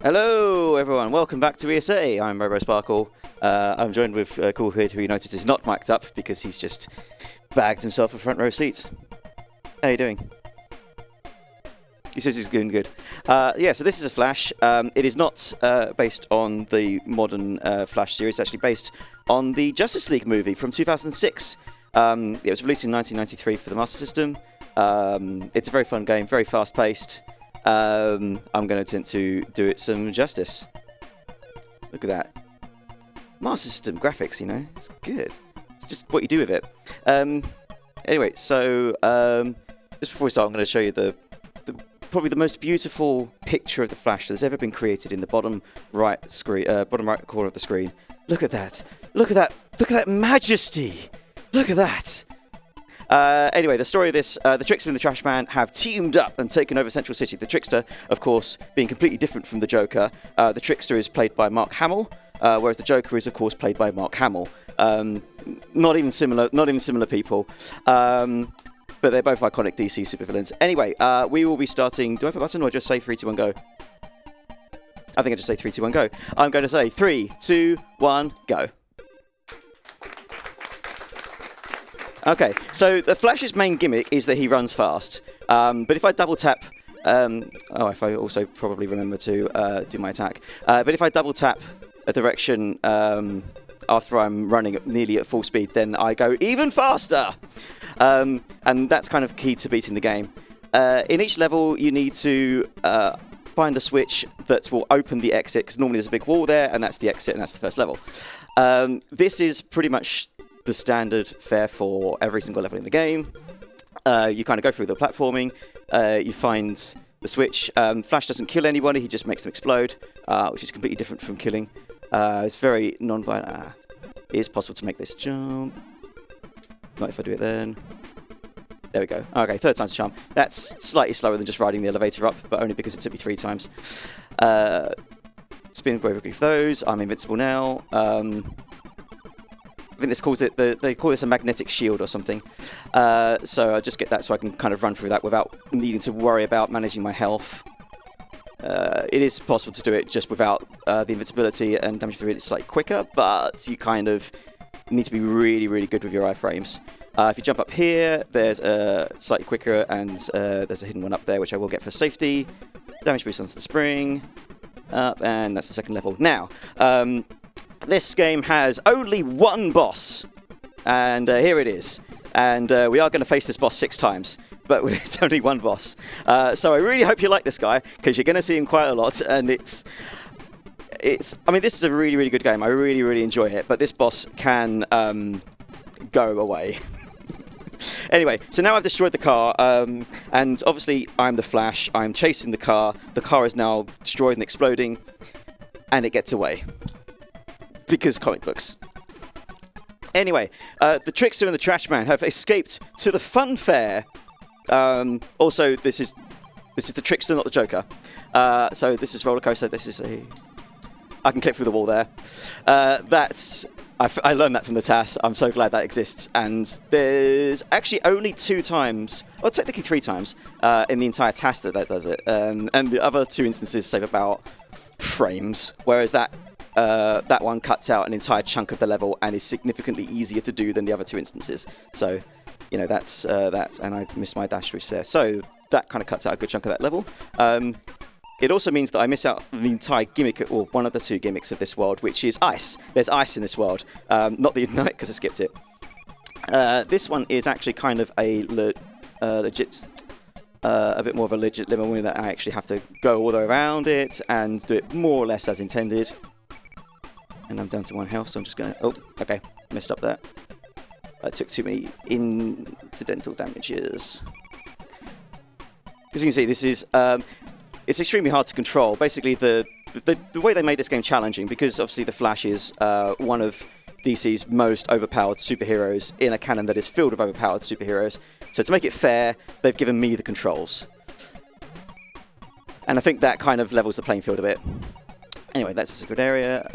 Hello everyone, welcome back to ESA. I'm RoboSparkle. I'm joined with Cool Hood, who you notice is not mic'd up because he's just bagged himself a front row seat. How you doing? He says he's doing good. Yeah, so this is a Flash. It is not based on the modern Flash series. It's actually based on the Justice League movie from 2006. It was released in 1993 for the Master System. It's a very fun game, very fast-paced. I'm going to attempt to do it some justice. Look at that. Master System graphics, you know, it's good. It's just what you do with it. Anyway, so just before we start, I'm going to show you probably the most beautiful picture of the Flash that's ever been created in the bottom right corner of the screen. Look at that. Look at that. Look at that majesty. Look at that. Anyway, the story of this, the Trickster and the Trash Man have teamed up and taken over Central City. The Trickster, of course, being completely different from the Joker. The Trickster is played by Mark Hamill, whereas the Joker is, of course, played by Mark Hamill. Not even similar people. But they're both iconic DC supervillains. Anyway, we will be starting... Do I have a button or just say 3, 2, 1, go? I think I just say 3, 2, 1, go. I'm going to say 3, 2, 1, go. Okay, so the Flash's main gimmick is that he runs fast. But if I double tap... if I also probably remember to do my attack. But if I double tap a direction after I'm running nearly at full speed, then I go even faster! And that's kind of key to beating the game. In each level, you need to find a switch that will open the exit, because normally there's a big wall there, and that's the exit, and that's the first level. This is pretty much the standard fare for every single level in the game. You kind of go through the platforming, you find the switch. Flash doesn't kill anybody, he just makes them explode, which is completely different from killing. It's very non-violent. It is possible to make this jump. Not if I do it then. There we go. Okay, third time's a charm. That's slightly slower than just riding the elevator up, but only because it took me 3 times. Spin bravery for those. I'm invincible now. I think this calls it they call this a magnetic shield or something. So I just get that so I can kind of run through that without needing to worry about managing my health. It is possible to do it just without the invincibility and damage through it. It's slightly quicker, but you kind of need to be really, really good with your iframes. If you jump up here, there's a slightly quicker, and there's a hidden one up there, which I will get for safety. Damage boost onto the spring. Up, and that's the second level. Now, this game has only one boss, and here it is. And we are going to face this boss 6 times, but it's only one boss. So I really hope you like this guy, because you're going to see him quite a lot, and I mean, this is a really, really good game. I really, really enjoy it, but this boss can go away. Anyway, so now I've destroyed the car, and obviously I'm the Flash. I'm chasing the car. The car is now destroyed and exploding, and it gets away. Because comic books. Anyway, the Trickster and the Trash Man have escaped to the fun fair. Also, this is the Trickster, not the Joker. So this is roller coaster. This is a... I can click through the wall there. I learned that from the TAS. I'm so glad that exists. And there's actually only 2 times, or technically 3 times, in the entire TAS that does it. And the other 2 instances save about frames, whereas that one cuts out an entire chunk of the level and is significantly easier to do than the other 2 instances. So, you know, that's that. And I missed my dash switch there. So that kind of cuts out a good chunk of that level. It also means that I miss out the entire gimmick, or one of the 2 gimmicks of this world, which is ice. There's ice in this world. Not the Ignite, because I skipped it. This one is actually kind of a legit... a bit more of a legit level in that I actually have to go all the way around it and do it more or less as intended. And I'm down to 1 health, so I'm just going to... Oh, okay. Messed up there. I took too many incidental damages. As you can see, this is... it's extremely hard to control. Basically, the way they made this game challenging, because obviously the Flash is one of DC's most overpowered superheroes in a canon that is filled with overpowered superheroes. So to make it fair, they've given me the controls. And I think that kind of levels the playing field a bit. Anyway, that's a good area.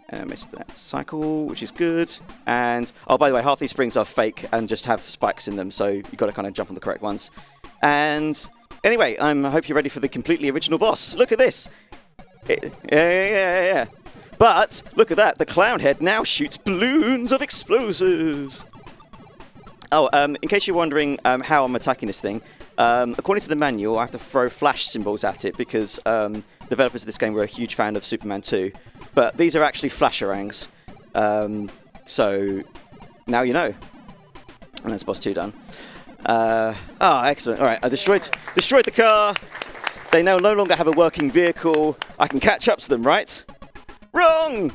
And I missed that cycle, which is good. And, oh, by the way, half these springs are fake and just have spikes in them, so you've got to kind of jump on the correct ones. And Anyway, I hope you're ready for the completely original boss. Look at this. Yeah. But, look at that. The clown head now shoots balloons of explosives. Oh, in case you're wondering how I'm attacking this thing, according to the manual, I have to throw flash symbols at it because developers of this game were a huge fan of Superman 2. But these are actually flasherangs. So, now you know. And that's boss 2 done. Excellent. All right, I destroyed the car. They now no longer have a working vehicle. I can catch up to them, right? Wrong!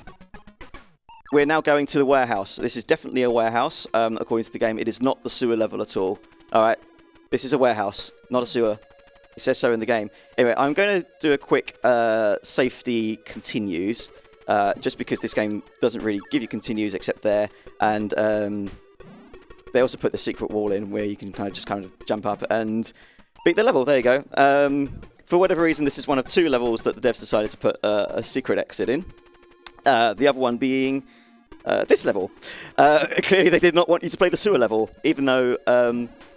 We're now going to the warehouse. This is definitely a warehouse, according to the game. It is not the sewer level at all. All right, this is a warehouse, not a sewer. It says so in the game. Anyway, I'm going to do a quick safety continues, just because this game doesn't really give you continues except there. And they also put the secret wall in where you can kind of jump up and beat the level. There you go. For whatever reason, this is one of 2 levels that the devs decided to put a secret exit in. The other one being this level. Clearly, they did not want you to play the sewer level, even though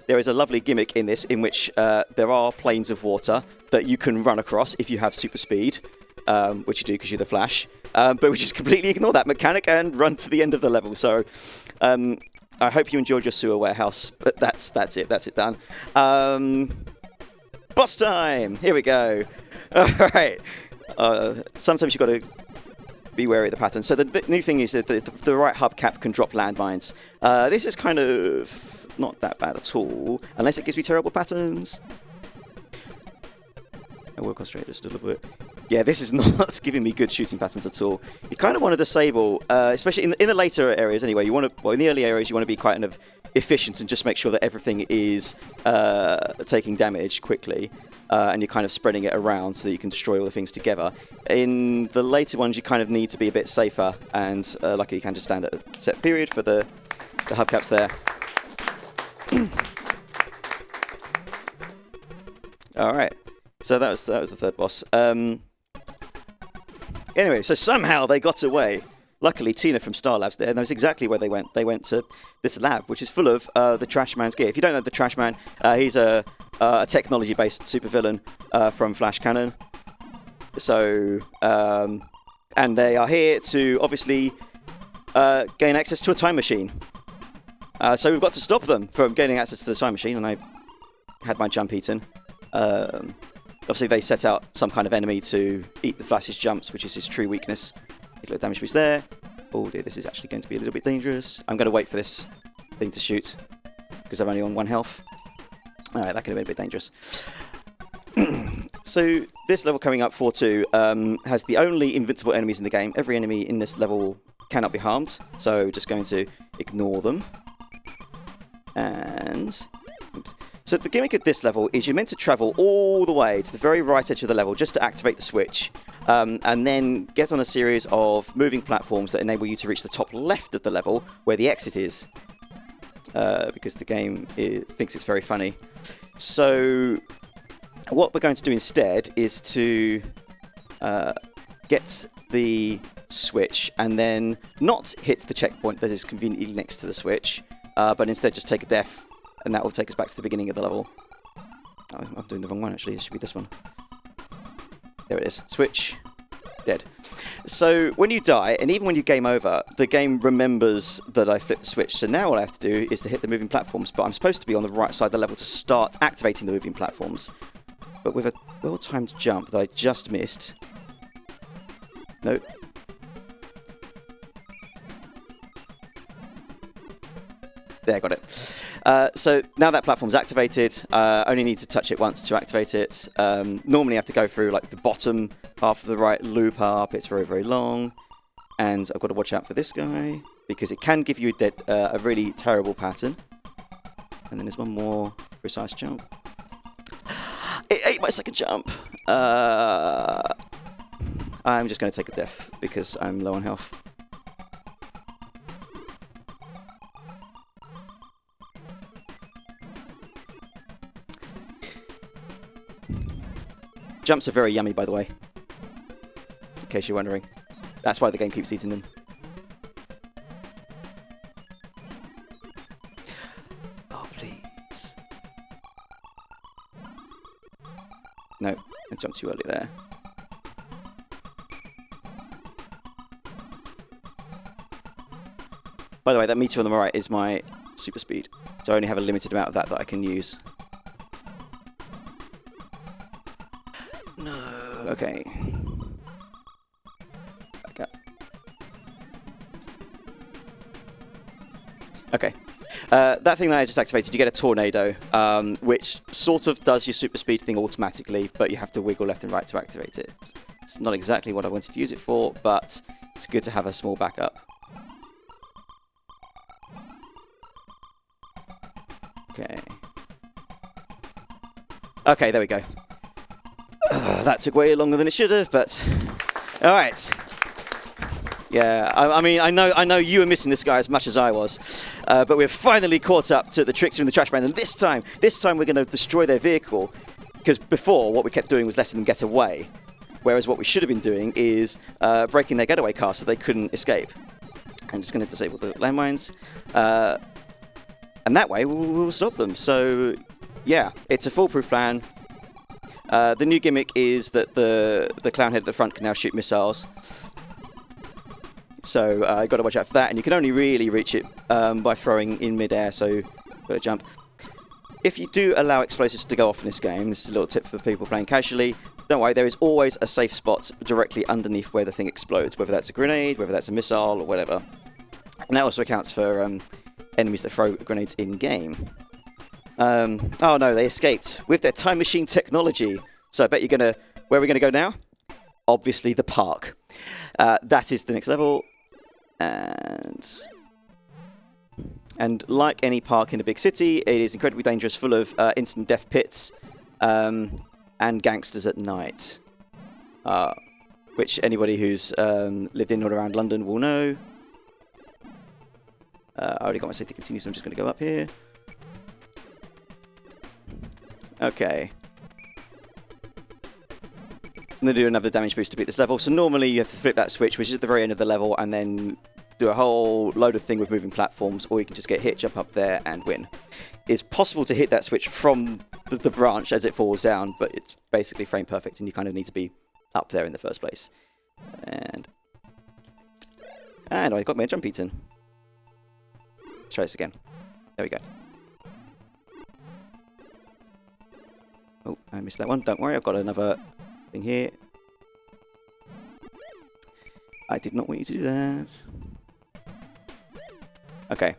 there is a lovely gimmick in this in which there are planes of water that you can run across if you have super speed, which you do because you're the Flash. But we just completely ignore that mechanic and run to the end of the level. So I hope you enjoyed your sewer warehouse, but that's it. That's it done. Boss time! Here we go. All right. Sometimes you've got to be wary of the pattern. So the new thing is that the right hubcap can drop landmines. This is kind of not that bad at all, unless it gives me terrible patterns. I will concentrate just a little bit. Yeah, this is not giving me good shooting patterns at all. You kind of want to disable, especially in the later areas anyway, in the early areas you want to be quite efficient and just make sure that everything is taking damage quickly. And you're kind of spreading it around so that you can destroy all the things together. In the later ones, you kind of need to be a bit safer, and luckily you can just stand at a set period for the hubcaps there. All right, so that was the third boss. Anyway, so somehow they got away. Luckily, Tina from Star Labs there knows exactly where they went. They went to this lab, which is full of the Trash Man's gear. If you don't know the Trash Man, he's a technology-based supervillain from Flash Canon. So, and they are here to obviously gain access to a time machine. So we've got to stop them from gaining access to the time machine, and I had my jump eaten. Obviously, they set out some kind of enemy to eat the Flash's jumps, which is his true weakness. A little damage boost there. Oh dear, this is actually going to be a little bit dangerous. I'm going to wait for this thing to shoot, because I'm only on 1 health. Alright, that could have been a bit dangerous. So, this level coming up, 4-2, has the only invincible enemies in the game. Every enemy in this level cannot be harmed, so just going to ignore them. And... oops. So, the gimmick at this level is you're meant to travel all the way to the very right edge of the level just to activate the switch. And then get on a series of moving platforms that enable you to reach the top left of the level where the exit is. Because the game thinks it's very funny. So what we're going to do instead is to get the switch and then not hit the checkpoint that is conveniently next to the switch, but instead just take a death, and that will take us back to the beginning of the level. Oh, I'm doing the wrong one actually, it should be this one. There it is. Switch. Dead. So when you die, and even when you game over, the game remembers that I flipped the switch. So now all I have to do is to hit the moving platforms, but I'm supposed to be on the right side of the level to start activating the moving platforms. But with a well-timed jump that I just missed... Nope. There, got it. So now that platform's activated, only need to touch it once to activate it. Normally I have to go through like the bottom half of the right loop up. It's very, very long. And I've got to watch out for this guy, because it can give you a really terrible pattern. And then there's one more precise jump. It ate my second jump. I'm just going to take a death, because I'm low on health. Jumps are very yummy, by the way, in case you're wondering. That's why the game keeps eating them. Oh, please. No, I jumped too early there. By the way, that meter on the right is my super speed, so I only have a limited amount of that I can use. No. Okay. Back up. Okay. That thing that I just activated, you get a tornado, which sort of does your super speed thing automatically, but you have to wiggle left and right to activate it. It's not exactly what I wanted to use it for, but it's good to have a small backup. Okay. Okay, there we go. That took way longer than it should have, but all right. Yeah, I mean, I know you were missing this guy as much as I was, but we're finally caught up to the trickster and the trash man, and this time we're going to destroy their vehicle, because before what we kept doing was letting them get away, whereas what we should have been doing is breaking their getaway car so they couldn't escape. I'm just going to disable the landmines, and that way we'll stop them. So yeah, it's a foolproof plan. The new gimmick is that the clown head at the front can now shoot missiles. So you've got to watch out for that, and you can only really reach it by throwing in mid-air, so you've got to jump. If you do allow explosives to go off in this game, this is a little tip for people playing casually, don't worry, there is always a safe spot directly underneath where the thing explodes, whether that's a grenade, whether that's a missile, or whatever. And that also accounts for enemies that throw grenades in-game. Oh no, they escaped with their time machine technology. So I bet you're going to... Where are we going to go now? Obviously the park. That is the next level. And like any park in a big city, it is incredibly dangerous, full of instant death pits and gangsters at night. Which anybody who's lived in or around London will know. I already got my safety continue, so I'm just going to go up here. Okay. I'm going to do another damage boost to beat this level. So normally you have to flip that switch, which is at the very end of the level, and then do a whole load of thing with moving platforms, or you can just get hit, jump up there, and win. It's possible to hit that switch from the branch as it falls down, but it's basically frame perfect, and you kind of need to be up there in the first place. And I got my jump eaten. Let's try this again. There we go. Oh, I missed that one. Don't worry, I've got another thing here. I did not want you to do that. Okay.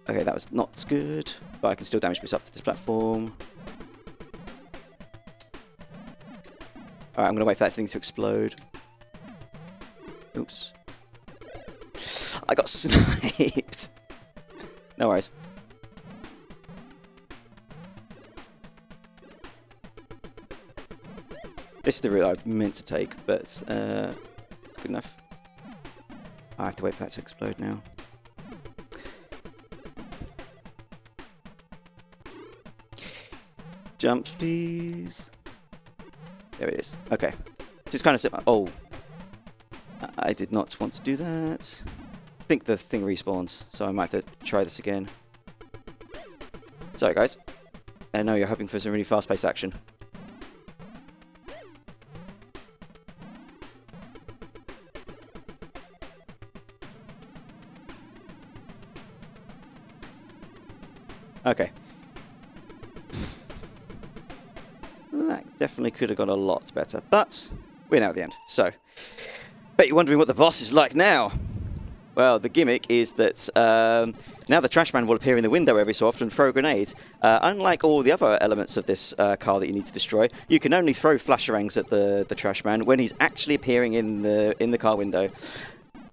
Okay, that was not good, but I can still damage this up to this platform. Alright, I'm going to wait for that thing to explode. Oops. I got sniped. No worries. This is the route I meant to take, but it's good enough. I have to wait for that to explode now. Jump, please. There it is. Okay. Just kind of sit. Oh, I did not want to do that. I think the thing respawns, so I might have to try this again. Sorry, guys. I know you're hoping for some really fast-paced action. Okay. That definitely could have gone a lot better, but we're now at the end. So, bet you're wondering what the boss is like now. Well, the gimmick is that now the trash man will appear in the window every so often and throw a grenade. Unlike all the other elements of this car that you need to destroy, you can only throw flasherangs at the trash man when he's actually appearing in the car window.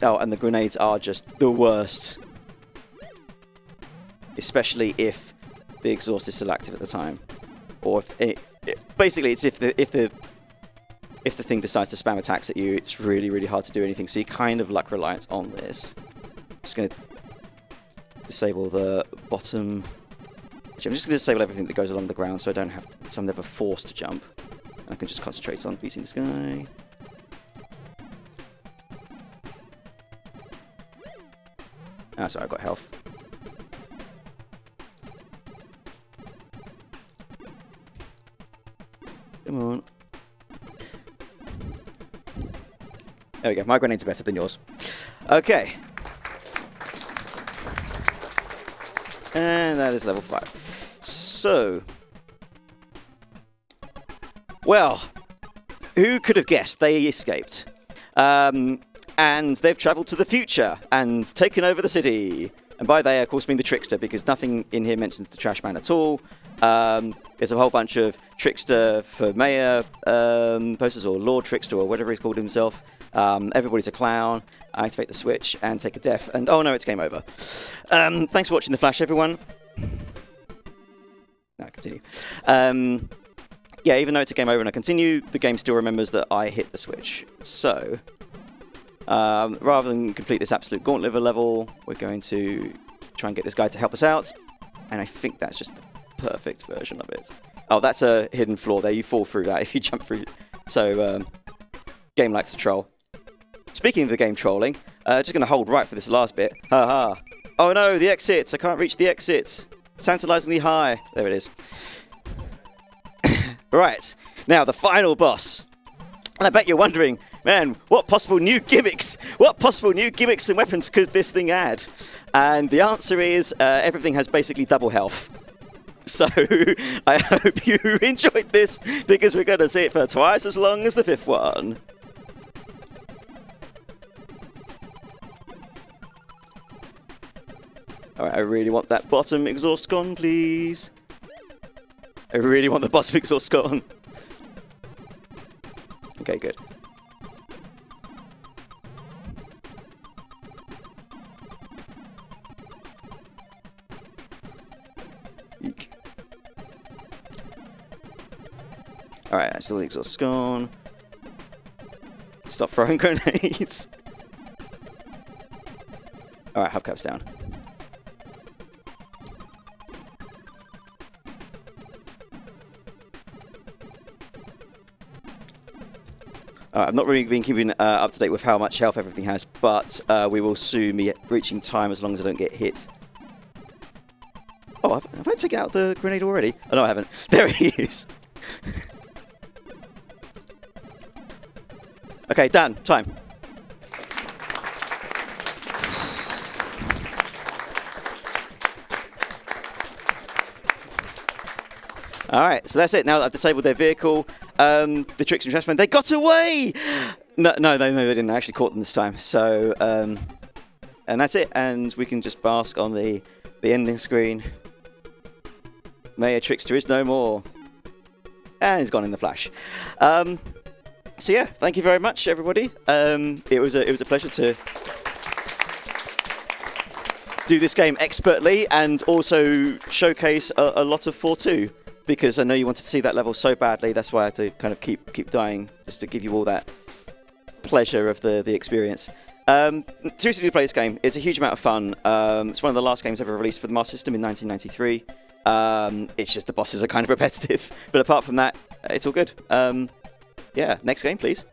Oh, and the grenades are just the worst. Especially if the exhaust is still active at the time, or if basically it's if the thing decides to spam attacks at you, it's really, really hard to do anything. So you're kind of luck reliant on this. Just going to disable the bottom. Actually, I'm just going to disable everything that goes along the ground, so I don't have, so I'm never forced to jump. I can just concentrate on beating this guy. Ah, sorry, I've got health. Come on. There we go. My grenades are better than yours. Okay. And that is level 5. So. Well, who could have guessed they escaped? And they've travelled to the future and taken over the city. And by they, of course, mean the Trickster, because nothing in here mentions the Trash Man at all. There's a whole bunch of Trickster for Mayor posters, or Lord Trickster, or whatever he's called himself. Everybody's a clown. Activate the switch and take a death. And oh no, it's game over. Thanks for watching The Flash, everyone. No, continue. Yeah, even though it's a game over and I continue, the game still remembers that I hit the switch. So, rather than complete this absolute gauntlet level, we're going to try and get this guy to help us out. And I think that's just the perfect version of it. Oh, that's a hidden flaw there. You fall through that if you jump through. So, game likes to troll. Speaking of the game trolling, just going to hold right for this last bit. Haha. Oh no, the exits. I can't reach the exits. Tantalizingly high. There it is. Right, now the final boss. And I bet you're wondering, man, what possible new gimmicks and weapons could this thing add? And the answer is everything has basically double health. So I hope you enjoyed this, because we're going to see it for twice as long as the 5th one. Alright, I really want that bottom exhaust gone, please. I really want the bottom exhaust gone. Okay, good. Eek. Alright, that's the exhaust gone. Stop throwing grenades. Alright, hubcaps down. I've not really been keeping up to date with how much health everything has, but we will soon be reaching time as long as I don't get hit. Oh, have I taken out the grenade already? Oh, no, I haven't. There he is. Okay, done. Time. Alright, so that's it. Now that I've disabled their vehicle, the Tricks and Trash Man, they got away! No, they didn't. I actually caught them this time. So, and that's it. And we can just bask on the ending screen. Mayor Trickster is no more. And he's gone in the flash. So yeah, thank you very much, everybody. It was a pleasure to do this game expertly and also showcase a lot of 4-2. Because I know you wanted to see that level so badly, that's why I had to kind of keep dying, just to give you all that pleasure of the experience. Seriously, play this game. It's a huge amount of fun. It's one of the last games ever released for the Master System in 1993. It's just the bosses are kind of repetitive, but apart from that, it's all good. Yeah, next game, please.